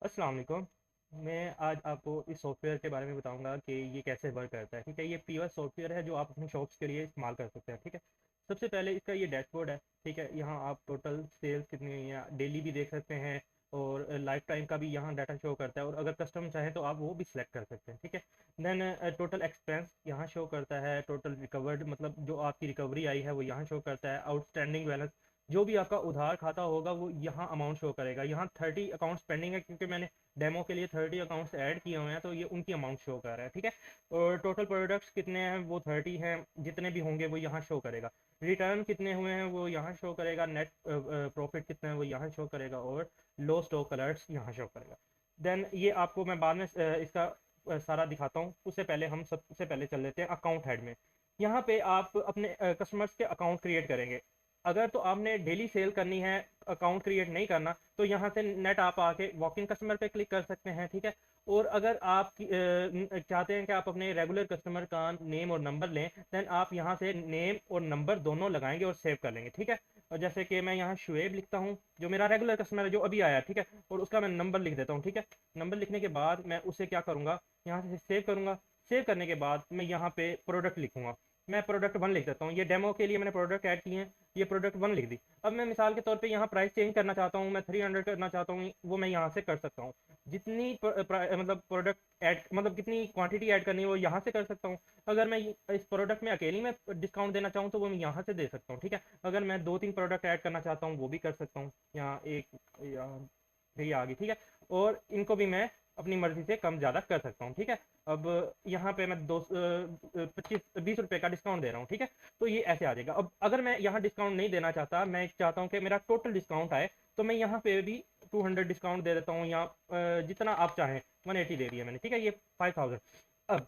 अस्सलाम वालेकुम। मैं आज आपको इस सॉफ्टवेयर के बारे में बताऊंगा कि ये कैसे वर्क करता है। ठीक है, ये पीओएस सॉफ्टवेयर है जो आप अपने शॉप्स के लिए इस्तेमाल कर सकते हैं। ठीक है, सबसे पहले इसका ये डैशबोर्ड है। ठीक है, यहाँ आप टोटल सेल्स कितनी हुई हैं डेली भी देख सकते हैं, और लाइफ टाइम का भी यहाँ डाटा शो करता है, और अगर कस्टमर चाहे तो आप वो भी सिलेक्ट कर सकते हैं। ठीक है, देन टोटल एक्सपेंस यहाँ शो करता है, टोटल रिकवर्ड मतलब जो आपकी रिकवरी आई है वो यहाँ शो करता है, आउटस्टैंडिंग बैलेंस जो भी आपका उधार खाता होगा वो यहाँ अमाउंट शो करेगा। यहाँ 30 अकाउंट्स पेंडिंग है क्योंकि मैंने डेमो के लिए 30 अकाउंट्स ऐड किए हुए हैं, तो ये उनकी अमाउंट शो कर रहा है। ठीक है, और टोटल प्रोडक्ट्स कितने हैं वो 30 हैं, जितने भी होंगे वो यहाँ शो करेगा। रिटर्न कितने हुए हैं वो यहाँ शो करेगा, नेट प्रॉफिट कितने हैं वो यहाँ शो करेगा, और लो स्टॉक अलर्ट्स यहाँ शो करेगा। देन ये आपको मैं बाद में इसका सारा दिखाता हूँ। उससे पहले हम सबसे पहले चल लेते हैं अकाउंट हेड में। यहाँ पे आप अपने कस्टमर्स के अकाउंट क्रिएट करेंगे। अगर तो आपने डेली सेल करनी है, अकाउंट क्रिएट नहीं करना, तो यहाँ से नेट आप आके वॉक इन कस्टमर पे क्लिक कर सकते हैं। ठीक है, और अगर आप चाहते हैं कि आप अपने रेगुलर कस्टमर का नेम और नंबर लें, देन आप यहाँ से नेम और नंबर दोनों लगाएंगे और सेव कर लेंगे। ठीक है, और जैसे कि मैं यहाँ शुएब लिखता हूँ जो मेरा रेगुलर कस्टमर है जो अभी आया है। ठीक है, और उसका मैं नंबर लिख देता हूँ। ठीक है, नंबर लिखने के बाद मैं उसे क्या करूँगा, यहाँ से सेव करूँगा। सेव करने के बाद मैं यहाँ पे प्रोडक्ट लिखूंगा। मैं प्रोडक्ट वन लिख देता हूँ, ये डेमो के लिए मैंने प्रोडक्ट ऐड किए हैं, ये प्रोडक्ट वन लिख दी। अब मैं मिसाल के तौर पे यहाँ प्राइस चेंज करना चाहता हूँ, मैं 300 करना चाहता हूँ, वो मैं यहाँ से कर सकता हूँ। जितनी मतलब प्रोडक्ट ऐड मतलब कितनी क्वांटिटी ऐड करनी है वो यहाँ से कर सकता हूँ। अगर मैं इस प्रोडक्ट में अकेली में डिस्काउंट देना चाहूँ तो वो मैं यहाँ से दे सकता हूँ। ठीक है, अगर मैं दो तीन प्रोडक्ट ऐड करना चाहता हूँ वो भी कर सकता हूँ। यहाँ एक यहाँ ये आ गई। ठीक है, और इनको भी मैं अपनी मर्जी से कम ज़्यादा कर सकता हूँ। ठीक है, अब यहाँ पे मैं 25-20 रुपए का डिस्काउंट दे रहा हूँ। ठीक है, तो ये ऐसे आ जाएगा। अब अगर मैं यहाँ डिस्काउंट नहीं देना चाहता, मैं चाहता हूँ कि मेरा टोटल डिस्काउंट आए, तो मैं यहाँ पे भी 200 डिस्काउंट दे देता हूँ, या जितना आप चाहें। 180 दे दिया मैंने। ठीक है, ये 5000। अब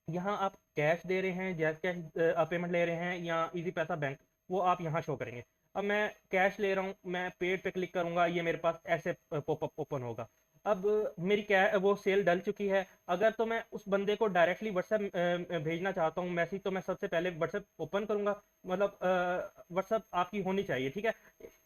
यहाँ आप कैश दे रहे हैं, जैस कैश आप पेमेंट ले रहे हैं, या इजी पैसा बैंक, वो आप यहाँ शो करेंगे। अब मैं कैश ले रहा हूँ, मैं पेड पे क्लिक करूँगा, ये मेरे पास ऐसे पॉपअप ओपन होगा। अब मेरी क्या वो सेल डल चुकी है। अगर तो मैं उस बंदे को डायरेक्टली व्हाट्सएप भेजना चाहता हूँ मैसेज, तो मैं सबसे पहले व्हाट्सएप ओपन करूँगा। मतलब व्हाट्सएप आपकी होनी चाहिए। ठीक है,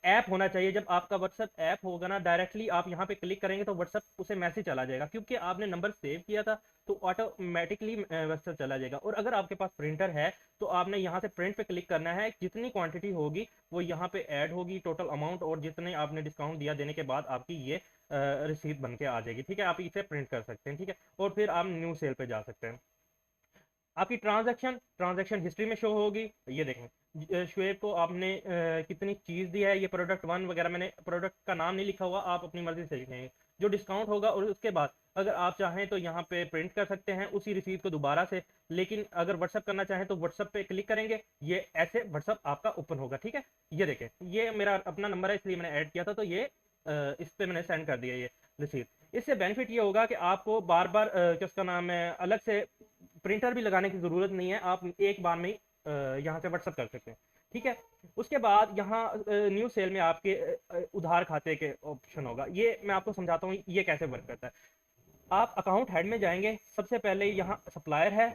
ऐप होना चाहिए। जब आपका व्हाट्सएप ऐप होगा ना, डायरेक्टली आप यहाँ पे क्लिक करेंगे तो व्हाट्सएप उसे मैसेज चला जाएगा, क्योंकि आपने नंबर सेव किया था, तो ऑटोमेटिकली व्हाट्सएप चला जाएगा। और अगर आपके पास प्रिंटर है तो आपने यहाँ से प्रिंट पे क्लिक करना है, जितनी क्वांटिटी होगी वो यहाँ पे ऐड होगी, टोटल अमाउंट, और जितने आपने डिस्काउंट दिया देने के बाद आपकी ये रिसीट बन के आ जाएगी। ठीक है, आप इसे प्रिंट कर सकते हैं। ठीक है, और फिर आप न्यू सेल पे जा सकते हैं। आपकी ट्रांजैक्शन ट्रांजैक्शन हिस्ट्री में शो होगी। ये देखें, शुएब को आपने कितनी चीज़ दी है, ये प्रोडक्ट वन वगैरह, मैंने प्रोडक्ट का नाम नहीं लिखा हुआ, आप अपनी मर्जी से लिखेंगे जो डिस्काउंट होगा। और उसके बाद अगर आप चाहें तो यहाँ पे प्रिंट कर सकते हैं उसी रिसीट को दोबारा से। लेकिन अगर व्हाट्सअप करना चाहें तो व्हाट्सअप पे क्लिक करेंगे, ये ऐसे व्हाट्सअप आपका ओपन होगा। ठीक है, ये देखें, ये मेरा अपना नंबर है इसलिए मैंने ऐड किया था, तो ये इस पे मैंने सेंड कर दिया ये रिसीट। इससे बेनिफिट ये होगा कि आपको बार बार क्या उसका नाम है, अलग से प्रिंटर भी लगाने की ज़रूरत नहीं है, आप एक बार में ही यहाँ से व्हाट्सअप कर सकते हैं। ठीक है, उसके बाद यहाँ न्यू सेल में आपके उधार खाते के ऑप्शन होगा। ये मैं आपको समझाता हूँ ये कैसे वर्क करता है। आप अकाउंट हेड में जाएंगे, सबसे पहले यहाँ सप्लायर है,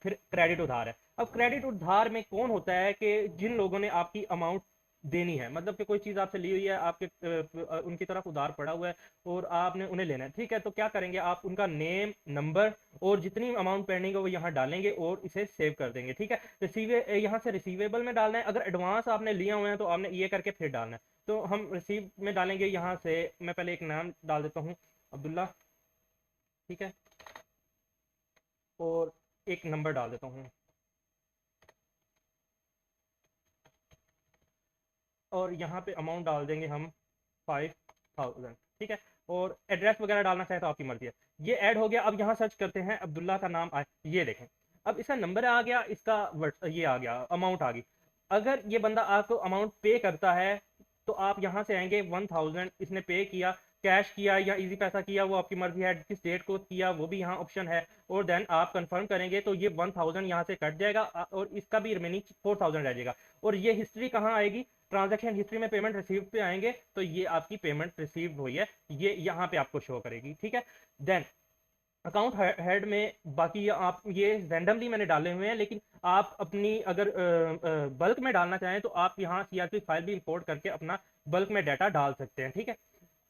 फिर क्रेडिट उधार है। अब क्रेडिट उधार में कौन होता है कि जिन लोगों ने आपकी अमाउंट देनी है, मतलब कि कोई चीज़ आपसे ली हुई है, आपके उनकी तरफ उधार पड़ा हुआ है और आपने उन्हें लेना है। ठीक है, तो क्या करेंगे, आप उनका नेम, नंबर और जितनी अमाउंट पेंडिंग है वो यहाँ डालेंगे और इसे सेव कर देंगे। ठीक है, यहाँ से रिसीवेबल में डालना है। अगर एडवांस आपने लिए हुए हैं तो आपने ये करके फिर डालना है। तो हम रिसीव में डालेंगे। यहाँ से मैं पहले एक नाम डाल देता हूँ, अब्दुल्ला। ठीक है, और एक नंबर डाल देता हूँ, और यहाँ पे अमाउंट डाल देंगे हम 5000। ठीक है, और एड्रेस वगैरह डालना चाहे तो आपकी मर्जी है। ये ऐड हो गया। अब यहाँ सर्च करते हैं, अब्दुल्ला का नाम आए, ये देखें, अब इसका नंबर आ गया, इसका ये आ गया, अमाउंट आ गई। अगर ये बंदा आपको अमाउंट पे करता है तो आप यहाँ से आएंगे, 1000 इसने पे किया, कैश किया या इजी पैसा किया, वो आपकी मर्जी है, किस डेट को किया वो भी यहाँ ऑप्शन है। और देन आप कंफर्म करेंगे तो ये 1000 यहाँ से कट जाएगा, और इसका भी रिमेनिंग 4000 रह जाएगा। और ये हिस्ट्री कहाँ आएगी, ट्रांजैक्शन हिस्ट्री में पेमेंट रिसीव पे आएंगे, तो ये आपकी पेमेंट रिसीव हुई है, ये यहाँ पे आपको शो करेगी। ठीक है, देन अकाउंट हेड में बाकी आप ये रैंडमली मैंने डाले हुए हैं, लेकिन आप अपनी अगर बल्क में डालना चाहें तो आप यहाँ सीआरपी फाइल भी इंपोर्ट करके अपना बल्क में डाटा डाल सकते हैं। ठीक है,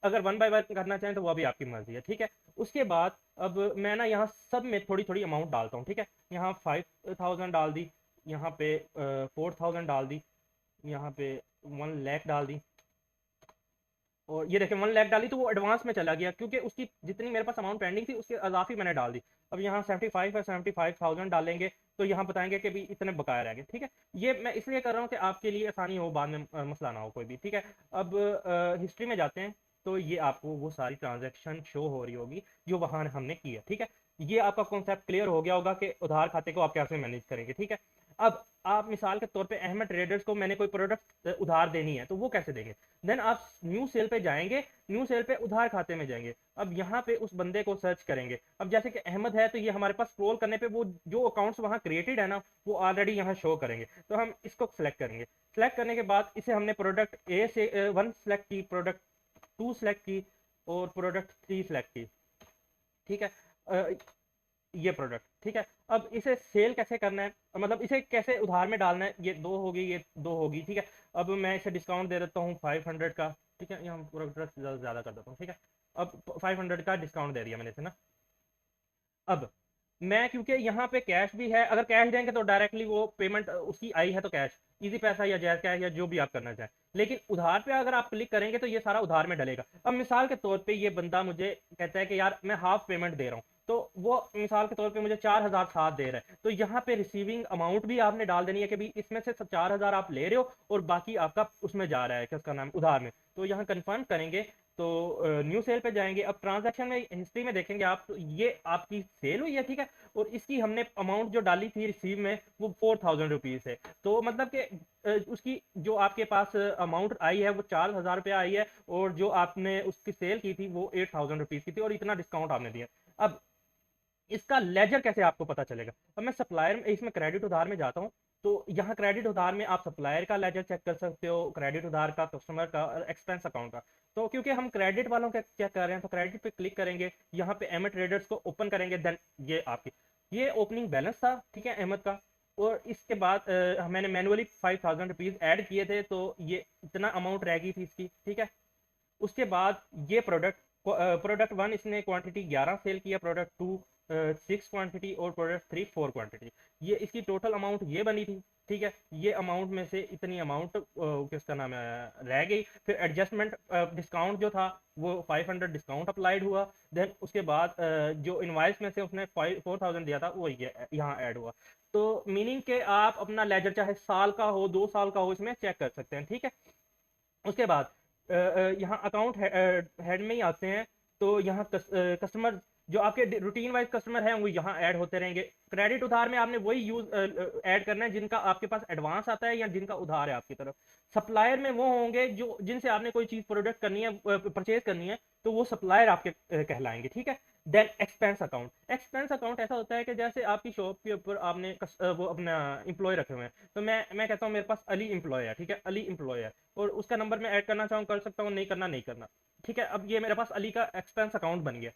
अगर वन बाय वन करना चाहें तो वो भी आपकी मर्जी है, ठीक है। उसके बाद अब मैं ना यहाँ सब में थोड़ी थोड़ी अमाउंट डालता हूँ, ठीक है। यहाँ 5000 डाल दी, यहाँ पे 4000 डाल दी, यहाँ पे 1 लाख डाल दी, और ये देखें 1 लाख डाली तो वो एडवांस में चला गया, क्योंकि उसकी जितनी मेरे पास अमाउंट पेंडिंग थी उसके अजाफी मैंने डाल दी। अब यहाँ 75 है, 75,000 डालेंगे तो यहाँ बताएंगे कि भी इतने बकाया रह गए, ठीक है। ये मैं इसलिए कर रहा हूँ कि आपके लिए आसानी हो, बाद में मसला ना हो कोई भी, ठीक है। अब हिस्ट्री में जाते हैं तो ये आपको वो सारी ट्रांजेक्शन शो हो रही होगी जो वहाँ हमने की है, ठीक है। ये आपका कॉन्सेप्ट क्लियर हो गया होगा कि उधार खाते को आप कैसे मैनेज करेंगे, ठीक है। अब आप मिसाल के तौर पे अहमद ट्रेडर्स को मैंने कोई प्रोडक्ट उधार देनी है तो वो कैसे देंगे। देन आप न्यू सेल पे जाएंगे, न्यू सेल पे उधार खाते में जाएंगे, अब यहाँ पे उस बंदे को सर्च करेंगे। अब जैसे कि अहमद है तो ये हमारे पास स्क्रॉल करने पे वो जो अकाउंट्स वहाँ क्रिएटेड है ना वो ऑलरेडी यहाँ शो करेंगे, तो हम इसको सेलेक्ट करेंगे। सेलेक्ट करने के बाद इसे हमने प्रोडक्ट ए से 1 सेलेक्ट की, प्रोडक्ट 2 सेलेक्ट की और प्रोडक्ट 3 सेलेक्ट की, ठीक है। ये प्रोडक्ट, ठीक है। अब इसे सेल कैसे करना है, मतलब इसे कैसे उधार में डालना है, ये दो होगी, ये दो होगी, ठीक है। अब मैं इसे डिस्काउंट दे देता हूँ 500 का, ठीक है। यहाँ प्रोडक्ट ज़्यादा कर देता हूँ, ठीक है। अब 500 का डिस्काउंट दे दिया मैंने इसे ना। अब मैं क्योंकि यहाँ पे कैश भी है, अगर कैश देंगे तो डायरेक्टली वो पेमेंट उसकी आई है तो कैश, इजी पैसा या जैज कैश या जो भी आप करना चाहें। लेकिन उधार पे अगर आप क्लिक करेंगे तो ये सारा उधार में डलेगा। अब मिसाल के तौर पे ये बंदा मुझे कहता है कि यार मैं हाफ पेमेंट दे रहा हूँ, तो वो मिसाल के तौर पे मुझे 4007 दे रहा है, तो यहाँ पे रिसीविंग अमाउंट भी आपने डाल देनी है कि भाई इसमें से 4000 आप ले रहे हो और बाकी आपका उसमें जा रहा है, क्या उसका नाम, उधार में। तो यहाँ कंफर्म करेंगे तो न्यू सेल पे जाएंगे। अब ट्रांजैक्शन में हिस्ट्री में देखेंगे आप तो ये आपकी सेल हुई है, ठीक है। और इसकी हमने अमाउंट जो डाली थी रिसीव में वो 4000 रुपीज़ है, तो मतलब कि उसकी जो आपके पास अमाउंट आई है वो 4000 रुपया आई है, और जो आपने उसकी सेल की थी वो 8000 रुपीज़ की थी, और इतना डिस्काउंट आपने दिया। अब इसका लेजर कैसे आपको पता चलेगा। अब मैं सप्लायर में इसमें क्रेडिट उधार में जाता हूँ, तो यहाँ क्रेडिट उधार में आप सप्लायर का लेजर चेक कर सकते हो, क्रेडिट उधार का, कस्टमर का, एक्सपेंस अकाउंट का। तो क्योंकि हम क्रेडिट वालों का चेक कर रहे हैं तो क्रेडिट पे क्लिक करेंगे, यहाँ पे अहमद ट्रेडर्स को ओपन करेंगे। देन ये आपकी ये ओपनिंग बैलेंस था, ठीक है, अहमद का। और इसके बाद मैंने मैनुअली 5000 रुपीज़ ऐड किए थे, तो ये इतना अमाउंट रह गई थी इसकी, ठीक है। उसके बाद ये प्रोडक्ट 1 इसने क्वांटिटी 11 सेल किया, प्रोडक्ट 2 6 क्वांटिटी और प्रोडक्ट 3 4 क्वांटिटी। ये इसकी टोटल अमाउंट ये बनी थी, ठीक है। ये अमाउंट में से इतनी अमाउंट किसका नाम है रह गई। फिर एडजस्टमेंट डिस्काउंट जो था वो 500 डिस्काउंट अप्लाइड हुआ। देन उसके बाद जो इनवाइस में से उसने 4000 दिया था वो ये यहाँ ऐड हुआ। तो मीनिंग के आप अपना लेजर चाहे साल का हो 2 साल का हो इसमें चेक कर सकते हैं, ठीक है। उसके बाद यहाँ अकाउंट हेड में ही आते हैं, तो यहाँ कस्टमर जो आपके रूटीन वाइज कस्टमर हैं वो यहाँ ऐड होते रहेंगे। क्रेडिट उधार में आपने वही यूज ऐड करना है जिनका आपके पास एडवांस आता है या जिनका उधार है आपकी तरफ। सप्लायर में वो होंगे जो जिनसे आपने कोई चीज़ प्रोडक्ट करनी है, परचेज करनी है, तो वो सप्लायर आपके कहलाएंगे, ठीक है। देन एक्सपेंस अकाउंट ऐसा होता है कि जैसे आपकी शॉप के ऊपर आपने वो अपना एम्प्लॉय रखे हुए हैं, तो मैं कहता हूँ मेरे पास अली एम्प्लॉय है, ठीक है, अली एम्प्लॉय है, और उसका नंबर मैं ऐड करना चाहूँ कर सकता हूँ, नहीं करना नहीं करना, ठीक है। अब ये मेरे पास अली का एक्सपेंस अकाउंट बन गया।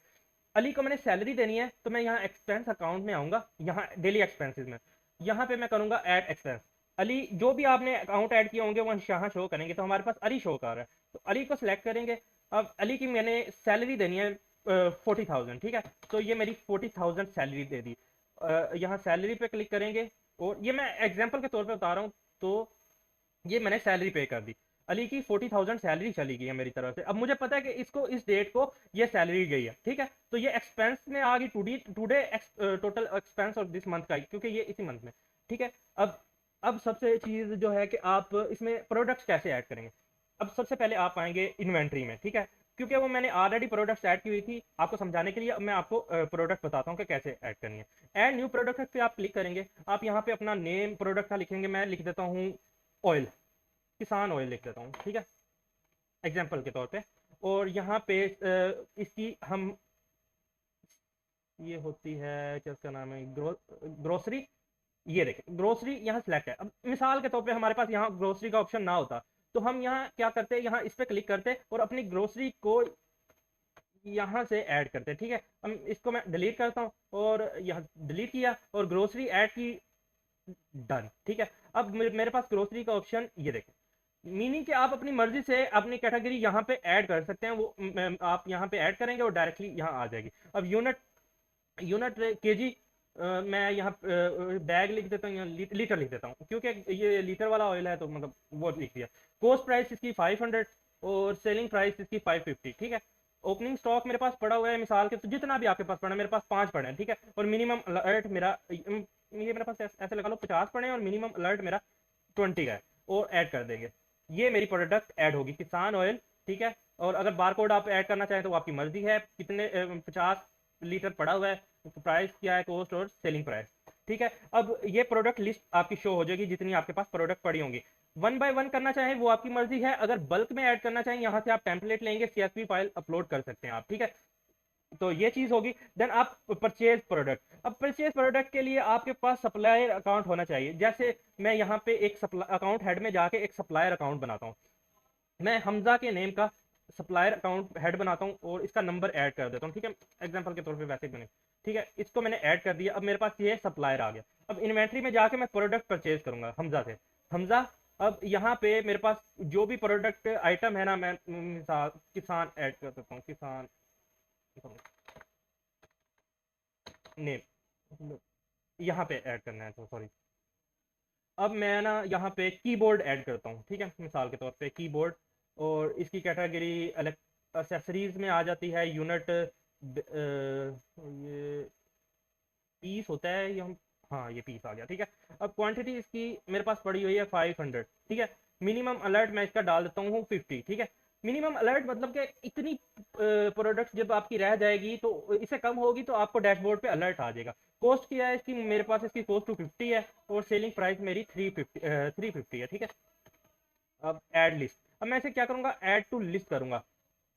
अली को मैंने सैलरी देनी है तो मैं यहाँ एक्सपेंस अकाउंट में आऊँगा, यहाँ डेली एक्सपेंसेस में, यहाँ पे मैं करूँगा ऐड एक्सपेंस। अली जो भी आपने अकाउंट ऐड किए होंगे वो यहाँ शो करेंगे, तो हमारे पास अली शो कर रहा है, तो अली को सिलेक्ट करेंगे। अब अली की मैंने सैलरी देनी है 40,000, ठीक है, तो ये मेरी 40,000 सैलरी दे दी। यहाँ सैलरी पे क्लिक करेंगे, और ये मैं एग्जांपल के तौर पे बता रहा हूँ, तो ये मैंने सैलरी पे कर दी। अली की 40,000 सैलरी चली गई है मेरी तरफ से। अब मुझे पता है कि इसको इस डेट को ये सैलरी गई है, ठीक है, तो ये एक्सपेंस में आ गई today total expense of this month का, क्योंकि ये इसी मंथ में, ठीक है। अब सबसे चीज़ जो है कि आप इसमें प्रोडक्ट्स कैसे ऐड करेंगे। अब सबसे पहले आप आएंगे इन्वेंट्री में, ठीक है, क्योंकि वो मैंने ऑलरेडी प्रोडक्ट्स ऐड की हुई थी आपको समझाने के लिए। अब मैं आपको प्रोडक्ट बताता हूँ कि कैसे ऐड करनी है। ऐड न्यू प्रोडक्ट पे आप क्लिक करेंगे, आप यहाँ पे अपना नेम प्रोडक्ट का लिखेंगे, मैं लिख देता हूँ ऑयल, किसान ऑयल लिख देता हूँ, ठीक है, एग्जाम्पल के तौर पे। और यहाँ पे इसकी हम ये होती है क्या उसका नाम है ग्रोसरी, ये देखें ग्रोसरी यहाँ सिलेक्ट है। अब मिसाल के तौर पे हमारे पास यहाँ ग्रोसरी का ऑप्शन ना होता तो हम यहाँ क्या करते, यहाँ इस पर क्लिक करते और अपनी ग्रोसरी को यहाँ से ऐड करते, ठीक है। हम इसको मैं डिलीट करता हूँ और यहाँ डिलीट किया और ग्रोसरी ऐड की, डन, ठीक है। अब मेरे पास ग्रोसरी का ऑप्शन ये देखें, मीनिंग कि आप अपनी मर्जी से अपनी कैटेगरी यहाँ पे ऐड कर सकते हैं, वो आप यहाँ पे ऐड करेंगे और डायरेक्टली यहाँ आ जाएगी। अब यूनिट यूनिट केजी मैं यहाँ बैग लिख देता हूँ, यहाँ लीटर लिख देता हूँ, क्योंकि ये लीटर वाला ऑयल है तो मतलब वो लिख दिया। कोस्ट प्राइस इसकी 500 और सेलिंग प्राइस इसकी 550, ठीक है। ओपनिंग स्टॉक मेरे पास पड़ा हुआ है मिसाल के, तो जितना भी आपके पास पड़ा है, मेरे पास 5 पड़े हैं, ठीक है। और मिनिमम अलर्ट मेरा ये मेरे पास ऐसे लगा लो 50 पड़े हैं, और मिनिमम अलर्ट मेरा 20 का है, और ऐड कर देंगे। ये मेरी प्रोडक्ट ऐड होगी, किसान ऑयल, ठीक है। और अगर बार कोड आप ऐड करना चाहें तो वो आपकी मर्जी है। कितने 50 लीटर पड़ा हुआ है, प्राइस क्या है, कोस्ट और सेलिंग प्राइस, ठीक है। अब ये प्रोडक्ट लिस्ट आपकी शो हो जाएगी जितनी आपके पास प्रोडक्ट पड़ी होंगी। वन बाय वन करना चाहें वो आपकी मर्जी है। अगर बल्क में ऐड करना चाहें, यहाँ से आप टेम्पलेट लेंगे, CSV फाइल अपलोड कर सकते हैं आप, ठीक है। तो ये चीज होगी। देन आप परचेज प्रोडक्ट, अब परचेज प्रोडक्ट के लिए आपके पास सप्लायर अकाउंट होना चाहिए। जैसे मैं यहाँ पे एक अकाउंट हेड में जाके एक सप्लायर अकाउंट बनाता हूँ, मैं हमजा के नेम का सप्लायर अकाउंट हेड बनाता हूँ और इसका नंबर ऐड कर देता हूँ, ठीक है। एग्जांपल के तौर पे वैसे बने, ठीक है। इसको मैंने ऐड कर दिया, अब मेरे पास ये सप्लायर आ गया। अब इन्वेंट्री में जाके मैं प्रोडक्ट परचेज करूंगा हमजा से, हमजा। अब यहाँ पे मेरे पास जो भी प्रोडक्ट आइटम है ना, मैं मिसाल किसान ऐड कर देता हूँ, किसान नेम यहाँ पे ऐड करना है, तो सॉरी। अब मैं ना यहाँ पे कीबोर्ड ऐड करता हूँ, ठीक है, मिसाल के तौर पे कीबोर्ड। और इसकी कैटेगरी एक्सेसरीज में आ जाती है, यूनिट ये पीस होता है ये हम, हाँ ये पीस आ गया, ठीक है। अब क्वांटिटी इसकी मेरे पास पड़ी हुई है 500, ठीक है। मिनिमम अलर्ट मैं इसका डाल देता हूँ 50, ठीक है। मिनिमम अलर्ट मतलब कि इतनी प्रोडक्ट जब आपकी रह जाएगी तो इससे कम होगी तो आपको डैशबोर्ड पे अलर्ट आ जाएगा। कॉस्ट क्या है इसकी, मेरे पास इसकी कॉस्ट 250 है, और सेलिंग प्राइस मेरी 350 है, ठीक है। अब ऐड लिस्ट, अब मैं इसे क्या करूंगा, ऐड टू लिस्ट करूंगा।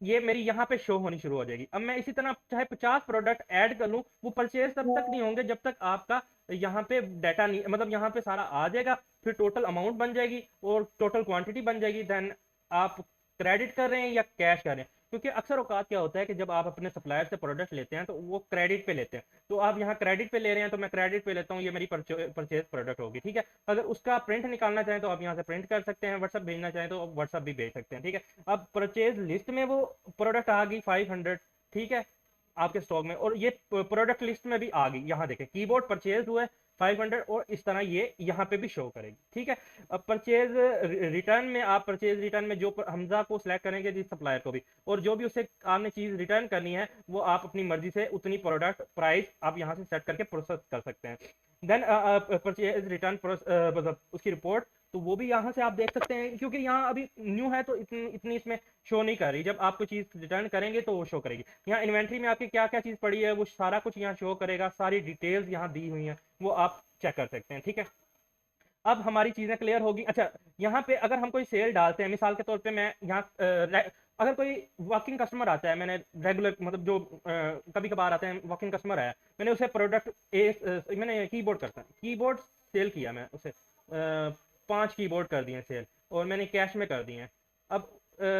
ये मेरी यहाँ पे शो होनी शुरू हो जाएगी। अब मैं इसी तरह चाहे 50 प्रोडक्ट ऐड कर लूँ, वो परचेज तब तक नहीं होंगे जब तक आपका यहाँ पे डाटा नहीं, मतलब यहाँ पे सारा आ जाएगा, फिर टोटल अमाउंट बन जाएगी और टोटल क्वांटिटी बन जाएगी। देन आप क्रेडिट कर रहे हैं या कैश कर रहे हैं, क्योंकि अक्सर औकात क्या होता है कि जब आप अपने सप्लायर से प्रोडक्ट लेते हैं तो वो क्रेडिट पे लेते हैं। तो आप यहाँ क्रेडिट पे ले रहे हैं तो मैं क्रेडिट पे लेता हूँ, ये मेरी परचेज प्रोडक्ट होगी, ठीक है। अगर उसका प्रिंट निकालना चाहें तो आप यहाँ से प्रिंट कर सकते हैं, व्हाट्सअप भेजना चाहें तो व्हाट्सअप भी भेज सकते हैं, ठीक है। अब परचेज लिस्ट में वो प्रोडक्ट आ गई 500, ठीक है, आपके स्टॉक में। और ये प्रोडक्ट लिस्ट में भी आ गई, यहाँ देखें कीबोर्ड परचेज हुआ है 500, और इस तरह ये यहाँ पे भी शो करेगी, ठीक है। अब परचेज रिटर्न में, आप परचेज रिटर्न में जो हमजा को सिलेक्ट करेंगे, जिस सप्लायर को भी, और जो भी उससे आपने चीज रिटर्न करनी है वो आप अपनी मर्जी से उतनी प्रोडक्ट प्राइस आप यहाँ से सेट करके प्रोसेस कर सकते हैं। देन परचेज रिटर्न मतलब उसकी रिपोर्ट, तो वो भी यहाँ से आप देख सकते हैं, क्योंकि यहाँ अभी न्यू है तो इतनी इसमें शो नहीं कर रही। जब आप कोई चीज़ रिटर्न करेंगे तो वो शो करेगी। यहाँ इन्वेंट्री में आपकी क्या क्या चीज़ पड़ी है वो सारा कुछ यहाँ शो करेगा, सारी डिटेल्स यहाँ दी हुई हैं, वो आप चेक कर सकते हैं, ठीक है। अब हमारी चीज़ें क्लियर होगी। अच्छा, यहाँ पे अगर हम कोई सेल डालते हैं, मिसाल के तौर पे मैं यहाँ अगर कोई वॉकिंग कस्टमर आता है, मैंने रेगुलर मतलब जो कभी कभार आते हैं वॉकिंग कस्टमर है, मैंने उसे प्रोडक्ट मैंने कीबोर्ड करता है, कीबोर्ड सेल किया मैं उसे 5 कीबोर्ड कर दिए सेल, और मैंने कैश में कर दिए हैं। अब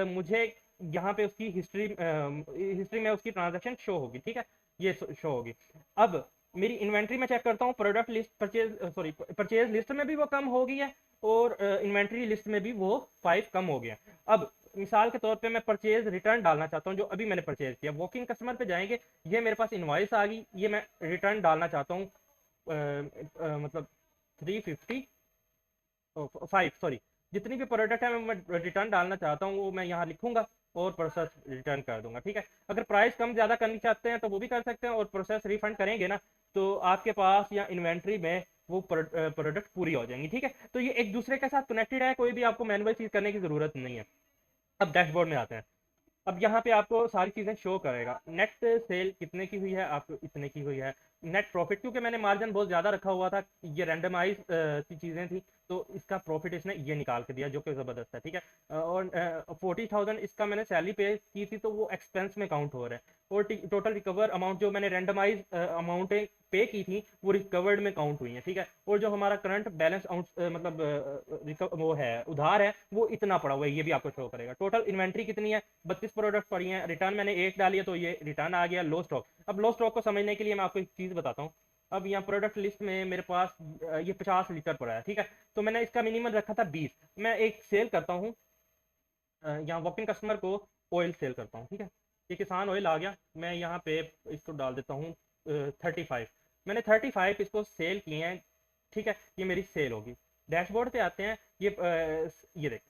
मुझे यहाँ पे उसकी हिस्ट्री में उसकी ट्रांजेक्शन शो होगी, ठीक है, ये शो होगी। अब मेरी इन्वेंट्री में चेक करता हूँ, प्रोडक्ट लिस्ट परचेज लिस्ट में भी वो कम हो गई है, और इन्वेंट्री लिस्ट में भी वो 5 कम हो गया। अब मिसाल के तौर पे मैं परचेज रिटर्न डालना चाहता हूँ, जो अभी मैंने परचेज किया, वॉकिंग कस्टमर पे जाएंगे, ये मेरे पास इनवॉइस आ गई, ये मैं रिटर्न डालना चाहता हूँ, मतलब 350 5 सॉरी, जितनी भी प्रोडक्ट है मैं रिटर्न डालना चाहता हूँ वो मैं यहाँ लिखूंगा और प्रोसेस रिटर्न कर दूंगा, ठीक है। अगर प्राइस कम ज़्यादा करनी चाहते हैं तो वो भी कर सकते हैं, और प्रोसेस रिफंड करेंगे ना तो आपके पास या इन्वेंट्री में वो प्रोडक्ट पूरी हो जाएंगी, ठीक है। तो ये एक दूसरे के साथ कनेक्टेड है, कोई भी आपको मैनुअल चीज़ करने की ज़रूरत नहीं है। अब डैशबोर्ड में आते हैं। अब यहाँ पे आपको सारी चीज़ें शो करेगा, नेट सेल कितने की हुई है, आपको इतने की हुई है। नेट प्रॉफिट, क्योंकि मैंने मार्जिन बहुत ज़्यादा रखा हुआ था, ये रैंडमाइज की चीज़ें थी, तो इसका प्रॉफिट इसने ये निकाल के दिया, जो कि ज़बरदस्त है, ठीक है। और 40,000 इसका मैंने सैलरी पे की थी, तो वो एक्सपेंस में काउंट हो रहा है। और टोटल रिकवर अमाउंट जो मैंने रैंडमाइज अमाउंटें पे की थी वो रिकवर्ड में काउंट हुई है, ठीक है। और जो हमारा करंट बैलेंस मतलब वो है उधार है, वो इतना पड़ा हुआ है, ये भी आपको शो करेगा। टोटल इन्वेंट्री कितनी है, 32 प्रोडक्ट पड़ी हैं, रिटर्न मैंने 1 डाली है तो ये रिटर्न आ गया। लो स्टॉक, अब लो स्टॉक को समझने के लिए मैं आपको एक चीज़ बताता हूँ। अब यहाँ प्रोडक्ट लिस्ट में मेरे पास ये 50 लीटर पड़ा है, ठीक है। तो मैंने इसका मिनिमम रखा था 20। मैं एक सेल करता हूँ, यहाँ वॉकिंग कस्टमर को ऑयल सेल करता हूँ, ठीक है। ये किसान ऑयल आ गया, मैं यहाँ पे इसको डाल देता हूँ 35। मैंने 35 इसको सेल किए हैं, ठीक है। ये मेरी सेल होगी। डैशबोर्ड पे आते हैं, ये देख,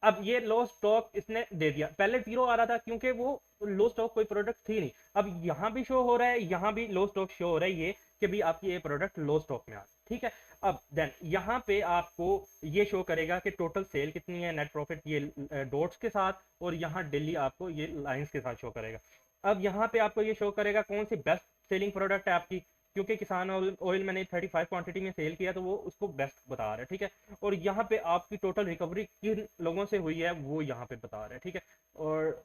अब ये लो स्टॉक इसने दे दिया। पहले जीरो आ रहा था क्योंकि वो लो स्टॉक कोई प्रोडक्ट थी नहीं। अब यहाँ भी शो हो रहा है, यहाँ भी लो स्टॉक शो हो रहा है, ये कि भी आपकी ये प्रोडक्ट लो स्टॉक में आ, ठीक है। अब देन यहाँ पे आपको ये शो करेगा कि टोटल सेल कितनी है, नेट प्रॉफिट, ये डॉट्स के साथ, और यहाँ डेली आपको ये लाइंस के साथ शो करेगा। अब यहाँ पे आपको ये शो करेगा कौन सी बेस्ट सेलिंग प्रोडक्ट है आपकी, क्योंकि किसान ऑयल मैंने 35 क्वांटिटी में सेल किया तो वो उसको बेस्ट बता रहा है, ठीक है। और यहाँ पे आपकी टोटल रिकवरी किन लोगों से हुई है वो यहाँ पे बता रहा है, ठीक है। और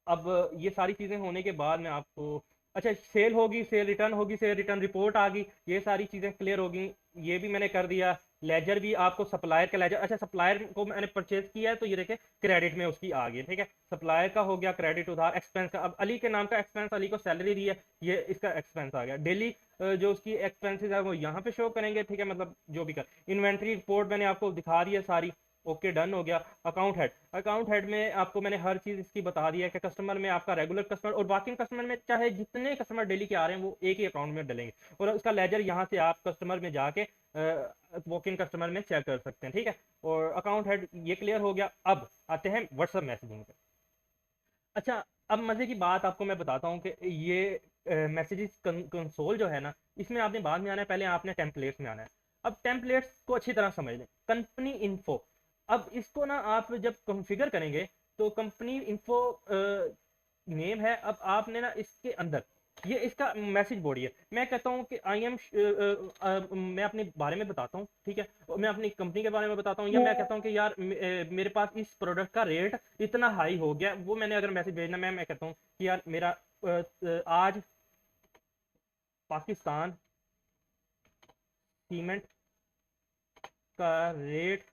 अब ये सारी चीज़ें होने के बाद मैं आपको, अच्छा सेल होगी, सेल रिटर्न होगी, सेल रिटर्न रिपोर्ट आ गई, ये सारी चीज़ें क्लियर होगी, ये भी मैंने कर दिया। लेजर भी आपको, सप्लायर का लेजर, अच्छा सप्लायर को मैंने परचेज किया है तो ये देखे क्रेडिट में उसकी आ गई, ठीक है। सप्लायर का हो गया क्रेडिट, उधार, एक्सपेंस का, अब अली के नाम का एक्सपेंस, अली को सैलरी दी है, ये इसका एक्सपेंस आ गया। डेली जो उसकी एक्सपेंसेस है वो यहाँ पे शो करेंगे, ठीक है। मतलब जो भी कर, इन्वेंट्री रिपोर्ट मैंने आपको दिखा दी है सारी, ओके डन हो गया। अकाउंट हेड, अकाउंट हेड में आपको मैंने हर चीज़ इसकी बता दी है कि कस्टमर में आपका रेगुलर कस्टमर और बाकी कस्टमर में चाहे जितने कस्टमर डेली के आ रहे हैं वो एक ही अकाउंट में डलेंगे, और उसका लेजर यहाँ से आप कस्टमर में जाके वॉक इन कस्टमर में चेक कर सकते हैं, ठीक है। और अकाउंट हेड ये क्लियर हो गया। अब आते हैं व्हाट्सअप मैसेजिंग पे। अच्छा, अब मज़े की बात आपको मैं बताता हूँ कि ये मैसेजेस कंसोल जो है ना, इसमें आपने बाद में आना है, पहले आपने टेम्पलेट्स में आना है। अब टेम्पलेट्स को अच्छी तरह समझ लें। कंपनी इन्फो, अब इसको ना आप जब कॉन्फ़िगर करेंगे तो कंपनी इन्फो नेम है। अब आपने ना इसके अंदर ये इसका मैसेज बॉडी है। मैं कहता हूँ कि आई एम, मैं अपने बारे में बताता हूँ, ठीक है। मैं अपनी कंपनी के बारे में बताता हूँ, या मैं कहता हूँ कि यार मेरे पास इस प्रोडक्ट का रेट इतना हाई हो गया, वो मैंने अगर मैसेज भेजना, मैं कहता हूँ कि यार मेरा आज पाकिस्तान सीमेंट का रेट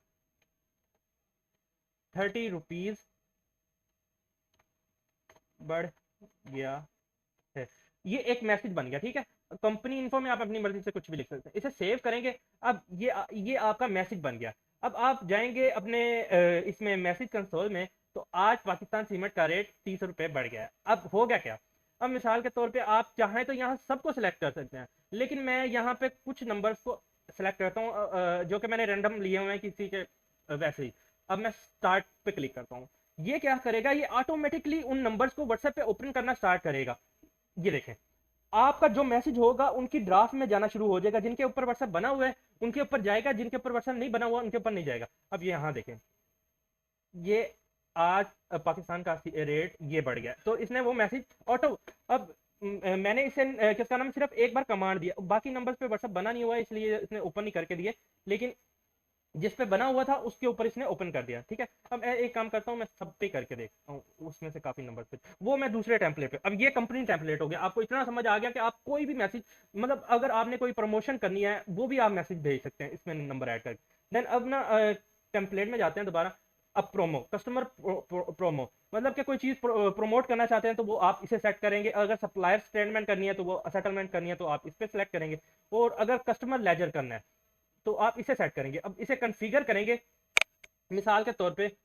30 रुपीज़ बढ़ गया है। ये एक मैसेज बन गया, ठीक है। कंपनी इन्फो में आप अपनी मर्जी से कुछ भी लिख सकते हैं, इसे सेव करेंगे। अब ये आपका मैसेज बन गया। अब आप जाएंगे अपने इसमें मैसेज कंसोल में, तो आज पाकिस्तान सीमेंट का रेट 30 रुपये बढ़ गया है। अब हो गया क्या, अब मिसाल के तौर पे आप चाहें तो यहाँ सबको सिलेक्ट कर सकते हैं, लेकिन मैं यहाँ पे कुछ नंबर्स को सिलेक्ट करता हूँ जो कि मैंने रैंडम लिए हुए हैं किसी के वैसे ही। अब मैं स्टार्ट पे क्लिक करता हूँ, ये क्या करेगा, ये ऑटोमेटिकली उन नंबर्स को व्हाट्सएप पे ओपन करना स्टार्ट करेगा। ये देखें, आपका जो मैसेज होगा उनकी ड्राफ्ट में जाना शुरू हो जाएगा, जिनके ऊपर व्हाट्सएप बना हुआ है उनके ऊपर जाएगा, जिनके ऊपर व्हाट्सएप नहीं बना हुआ उनके ऊपर नहीं जाएगा। अब ये यहाँ देखें, ये आज पाकिस्तान का रेट ये बढ़ गया, तो इसने वो मैसेज ऑटो, अब मैंने इसे किसका नाम, सिर्फ एक बार कमांड दिया, बाकी नंबर्स पे व्हाट्सएप बना नहीं हुआ है इसलिए इसने ओपन नहीं करके दिए, लेकिन जिस पे बना हुआ था उसके ऊपर इसने ओपन कर दिया, ठीक है। अब मैं एक काम करता हूँ, मैं सब पे करके देखता हूँ, उसमें से काफी नंबर पे वो मैं दूसरे टेम्पलेट पे, अब ये कंपनी टेम्पलेट हो गया। आपको इतना समझ आ गया कि आप कोई भी मैसेज, मतलब अगर आपने कोई प्रमोशन करनी है वो भी आप मैसेज भेज सकते हैं इसमें नंबर ऐड करके। देन अब ना टेम्पलेट में जाते हैं दोबारा। अब प्रोमो, कस्टमर प्रोमो, मतलब कि कोई चीज़ प्रमोट करना चाहते हैं तो वो आप इसे सेट करेंगे। अगर सप्लायर स्टेटमेंट करनी है तो वो सेटलमेंट करनी है तो आप इस पर सेलेक्ट करेंगे। और अगर कस्टमर लेजर करना है तो आप इसे सेट करेंगे। अब इसे कॉन्फ़िगर करेंगे, मिसाल के तौर पे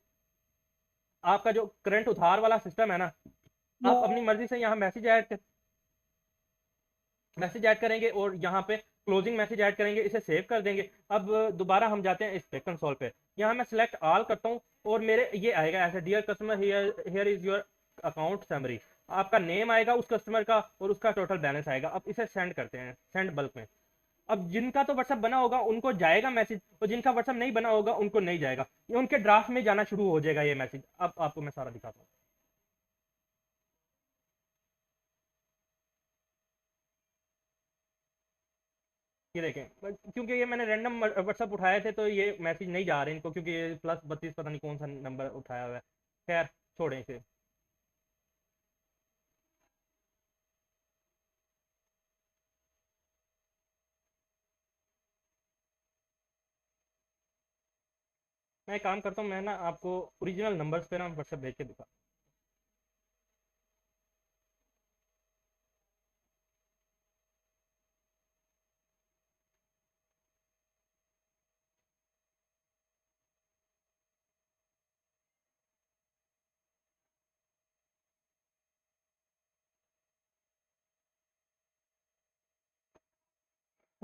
आपका जो करंट उधार वाला सिस्टम है ना, आप अपनी मर्जी से यहाँ मैसेज ऐड करेंगे और यहाँ पे क्लोजिंग मैसेज ऐड करेंगे, इसे सेव कर देंगे। अब दोबारा हम जाते हैं इस पे कंसोल पे, यहाँ मैं सिलेक्ट ऑल करता हूँ और मेरे ये आएगा ऐसे, dear customer here is your account summary, आपका नेम आएगा उस कस्टमर का और उसका टोटल बैलेंस आएगा। अब इसे सेंड करते हैं, सेंड बल्क में। अब जिनका तो व्हाट्सएप बना होगा उनको जाएगा मैसेज, और जिनका व्हाट्सएप नहीं बना होगा उनको नहीं जाएगा, ये उनके ड्राफ्ट में जाना शुरू हो जाएगा ये मैसेज। अब आपको मैं सारा दिखाता हूँ, ये देखें, क्योंकि ये मैंने रैंडम व्हाट्सएप उठाए थे तो ये मैसेज नहीं जा रहे इनको, क्योंकि ये +32 पता नहीं कौन सा नंबर उठाया हुआ है। खैर छोड़ें इसे। मैं एक काम करता हूँ, मैं ना आपको ओरिजिनल नंबर्स पे ना व्हाट्सएप भेज के दिखा।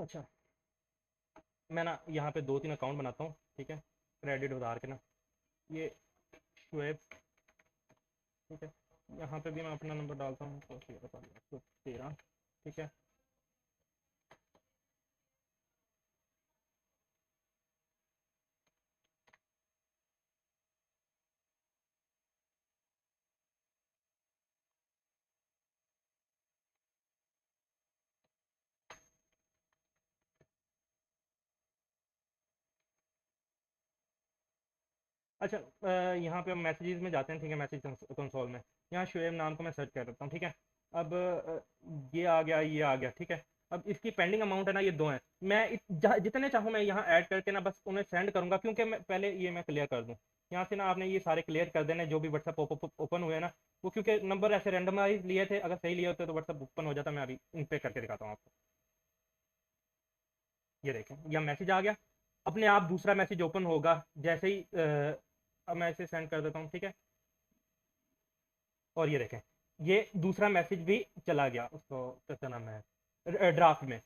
अच्छा, मैं ना यहाँ पे 2-3 अकाउंट बनाता हूँ, ठीक है, क्रेडिट उधार के ना। ये शुएब, ठीक है, यहाँ पे भी मैं अपना नंबर डालता हूँ तो 13, ठीक है। अच्छा, यहाँ पे हम मैसेजेस में जाते हैं, ठीक है, मैसेज कंसोल में। यहाँ शुएब नाम को मैं सर्च कर देता हूँ, ठीक है। अब ये आ गया, ये आ गया, ठीक है। अब इसकी पेंडिंग अमाउंट है ना, ये 2 हैं। मैं जितने चाहूँ मैं यहाँ ऐड करके ना बस उन्हें सेंड करूँगा, क्योंकि मैं पहले ये मैं क्लियर कर दूँ। यहाँ से ना आपने ये सारे क्लियर कर देने जो भी व्हाट्सअप ओपन हुए ना, वो क्योंकि नंबर ऐसे रेंडमाइज लिए थे, अगर सही लिए होते तो व्हाट्सअप ओपन हो जाता। मैं अभी इन पे करके दिखाता हूँ आपको। ये देखें, यह मैसेज आ गया। अपने आप दूसरा मैसेज ओपन होगा जैसे ही अब मैं इसे सेंड कर देता हूँ, ठीक है। और ये देखें, ये दूसरा मैसेज भी चला गया, उसको क्या नाम है, ड्राफ्ट में।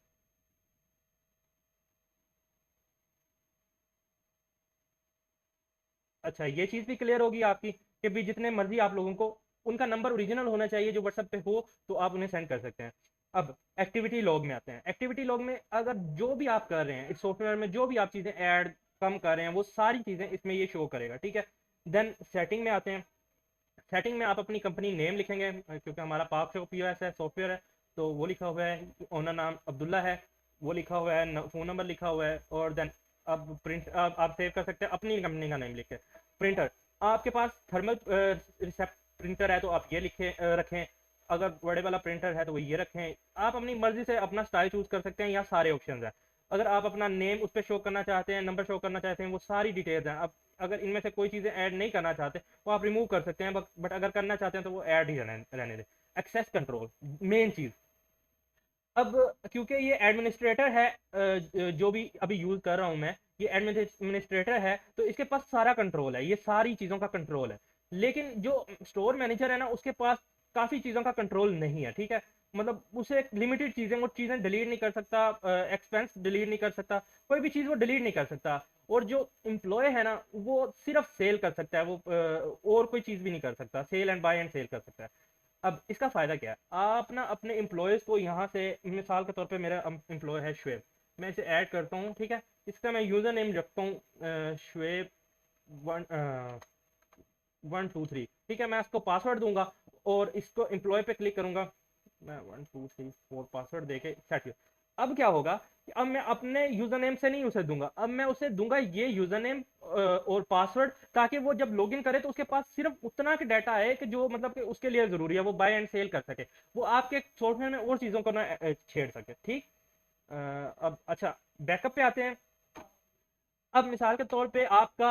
अच्छा, ये चीज़ भी क्लियर होगी आपकी कि भी जितने मर्जी आप लोगों को उनका नंबर ओरिजिनल होना चाहिए जो व्हाट्सएप पे हो, तो आप उन्हें सेंड कर सकते हैं। अब एक्टिविटी लॉग में आते हैं। एक्टिविटी लॉग में अगर जो भी आप कर रहे हैं इस सॉफ्टवेयर में, जो भी आप चीज़ें ऐड कम कर रहे हैं, वो सारी चीज़ें इसमें ये शो करेगा, ठीक है। देन सेटिंग में आते हैं। सेटिंग में आप अपनी कंपनी नेम लिखेंगे, क्योंकि हमारा पाक शो पीओएस है, सॉफ्टवेयर है, तो वो लिखा हुआ है। ओनर नाम अब्दुल्ला है, वो लिखा हुआ है, फ़ोन नंबर लिखा हुआ है। और देन अब प्रिंट आप सेव कर सकते हैं अपनी कंपनी का नेम लिख के। प्रिंटर, आपके पास थर्मल रिसेप्ट प्रिंटर है तो आप ये रखें। अगर बड़े वाला प्रिंटर है तो वो ये रखें। आप अपनी मर्जी से अपना स्टाइल चूज़ कर सकते हैं, यहाँ सारे ऑप्शन हैं। अगर आप अपना नेम उस पर शो करना चाहते हैं, नंबर शो करना चाहते हैं, वो सारी डिटेल्स हैं। अब अगर इनमें से कोई चीज़ें ऐड नहीं करना चाहते वो आप रिमूव कर सकते हैं, बट अगर करना चाहते हैं तो वो ऐड ही रहने दें। एक्सेस कंट्रोल, मेन चीज़। अब क्योंकि ये एडमिनिस्ट्रेटर है, जो भी अभी यूज़ कर रहा हूँ मैं, ये एडमिनिस्ट्रेटर है, तो इसके पास सारा कंट्रोल है, ये सारी चीज़ों का कंट्रोल है। लेकिन जो स्टोर मैनेजर है ना, उसके पास काफ़ी चीज़ों का कंट्रोल नहीं है, ठीक है। मतलब उसे लिमिटेड चीज़ें, वो चीज़ें डिलीट नहीं कर सकता, एक्सपेंस डिलीट नहीं कर सकता, कोई भी चीज़ वो डिलीट नहीं कर सकता। और जो एम्प्लॉय है ना, वो सिर्फ सेल कर सकता है, वो और कोई चीज़ भी नहीं कर सकता। Sell and buy and sell कर सकता है। अब इसका फ़ायदा क्या है, आप ना अपने एम्प्लॉयज़ को यहाँ से, मिसाल के तौर पे मेरा एम्प्लॉय है शुएब, मैं इसे ऐड करता हूँ, ठीक है। इसका मैं यूज़र नेम रखता हूँ शुएब 1 2 3, ठीक है। मैं इसको पासवर्ड दूंगा और इसको एम्प्लॉय पे क्लिक करूंगा। मैं 1 2 3 4 पासवर्ड देके सेट किया। अब क्या होगा कि अब मैं अपने यूजर नेम से नहीं उसे दूंगा, अब मैं उसे दूंगा ये यूजर नेम और पासवर्ड, ताकि वो जब लॉगिन करे तो उसके पास सिर्फ उतना का डाटा है कि जो मतलब कि उसके लिए जरूरी है, वो बाय एंड सेल कर सके, वो आपके सॉफ्टवेयर में और चीजों को ना छेड़ सके, ठीक। अब अच्छा, बैकअप पे आते हैं। अब मिसाल के तौर पे आपका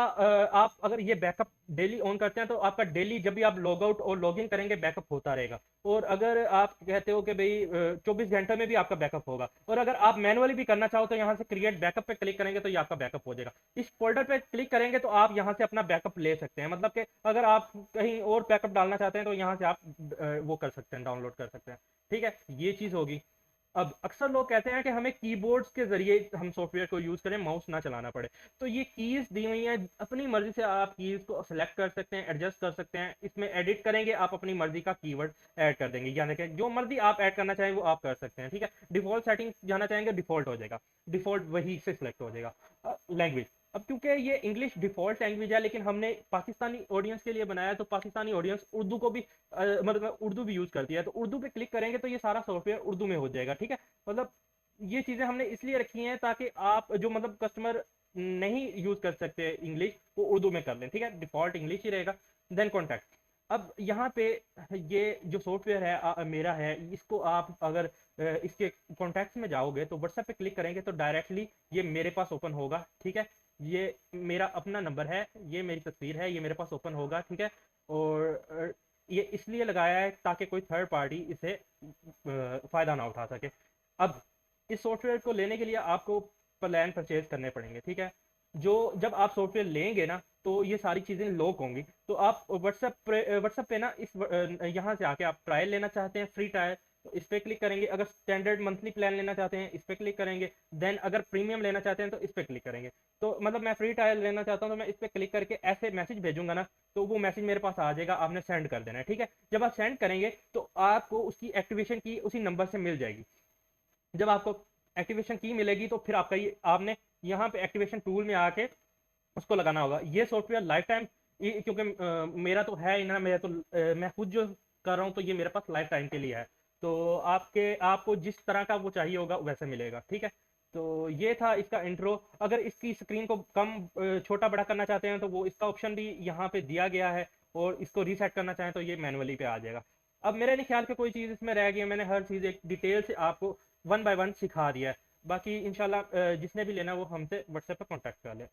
आप अगर ये बैकअप डेली ऑन करते हैं तो आपका डेली जब भी आप लॉग आउट और लॉग इन करेंगे बैकअप होता रहेगा। और अगर आप कहते हो कि भाई 24 घंटे में भी आपका बैकअप होगा, और अगर आप मैनुअली भी करना चाहो तो यहाँ से क्रिएट बैकअप पे क्लिक करेंगे तो ये आपका बैकअप हो जाएगा। इस फोल्डर पे क्लिक करेंगे तो आप यहाँ से अपना बैकअप ले सकते हैं, मतलब कि अगर आप कहीं और बैकअप डालना चाहते हैं तो यहाँ से आप वो कर सकते हैं, डाउनलोड कर सकते हैं, ठीक है। ये चीज़ होगी। अब अक्सर लोग कहते हैं कि हमें कीबोर्ड्स के जरिए हम सॉफ्टवेयर को यूज़ करें, माउस ना चलाना पड़े। तो ये कीज़ दी हुई हैं, अपनी मर्जी से आप कीज़ को सेलेक्ट कर सकते हैं, एडजस्ट कर सकते हैं। इसमें एडिट करेंगे, आप अपनी मर्जी का कीवर्ड ऐड कर देंगे, यानी कि जो मर्जी आप ऐड करना चाहें वो आप कर सकते हैं, ठीक है। डिफॉल्ट सेटिंग जाना चाहेंगे, डिफॉल्ट हो जाएगा, डिफॉल्ट वही से सिलेक्ट हो जाएगा। लैंग्वेज, अब क्योंकि ये इंग्लिश डिफॉल्ट लैंग्वेज है, लेकिन हमने पाकिस्तानी ऑडियंस के लिए बनाया है, तो पाकिस्तानी ऑडियंस उर्दू को भी मतलब उर्दू भी यूज़ करती है, तो उर्दू पे क्लिक करेंगे तो ये सारा सॉफ्टवेयर उर्दू में हो जाएगा, ठीक है। मतलब ये चीज़ें हमने इसलिए रखी हैं ताकि आप जो मतलब कस्टमर नहीं यूज़ कर सकते इंग्लिश, वो उर्दू में कर लें, ठीक है। डिफ़ॉल्ट इंग्लिश ही रहेगा। देन कॉन्टैक्ट, अब यहाँ पे ये जो सॉफ्टवेयर है मेरा है, इसको आप अगर इसके कॉन्टैक्ट्स में जाओगे तो व्हाट्सएप पे क्लिक करेंगे तो डायरेक्टली ये मेरे पास ओपन होगा, ठीक है। ये मेरा अपना नंबर है, ये मेरी तस्वीर है, ये मेरे पास ओपन होगा, ठीक है। और ये इसलिए लगाया है ताकि कोई थर्ड पार्टी इसे फ़ायदा ना उठा सके। अब इस सॉफ्टवेयर को लेने के लिए आपको प्लान परचेज करने पड़ेंगे, ठीक है। जो जब आप सॉफ्टवेयर लेंगे ना तो ये सारी चीज़ें लॉक होंगी, तो आप व्हाट्सएप पे ना यहाँ से आके आप ट्रायल लेना चाहते हैं, फ्री ट्रायल, तो इस पर क्लिक करेंगे। अगर स्टैंडर्ड मंथली प्लान लेना चाहते हैं इस पर क्लिक करेंगे। देन अगर प्रीमियम लेना चाहते हैं तो इस पर क्लिक करेंगे। तो मतलब मैं फ्री ट्रायल लेना चाहता हूँ तो मैं इस पर क्लिक करके ऐसे मैसेज भेजूंगा ना, तो वो मैसेज मेरे पास आ जाएगा, आपने सेंड कर देना है। ठीक है, जब आप सेंड करेंगे तो आपको उसकी एक्टिवेशन की उसी नंबर से मिल जाएगी। जब आपको एक्टिवेशन की मिलेगी तो फिर आपका ये आपने यहाँ पे एक्टिवेशन टूल में आके उसको लगाना होगा। ये सॉफ्टवेयर लाइफ टाइम, क्योंकि मेरा तो है ही ना, मेरा तो मैं खुद जो कर रहा हूँ तो ये मेरे पास लाइफ टाइम के लिए है। तो आपको जिस तरह का वो चाहिए होगा वैसे मिलेगा। ठीक है, तो ये था इसका इंट्रो। अगर इसकी स्क्रीन को कम छोटा बड़ा करना चाहते हैं तो वो इसका ऑप्शन भी यहाँ पे दिया गया है, और इसको रीसेट करना चाहें तो ये मैनुअली पे आ जाएगा। अब मेरे नहीं ख्याल के कोई चीज़ इसमें रह गई है, मैंने हर चीज़ एक डिटेल से आपको वन बाय वन सिखा दिया है। बाकी इंशाल्लाह जिसने भी लेना वो हमसे व्हाट्सएप पर कॉन्टैक्ट कर ले।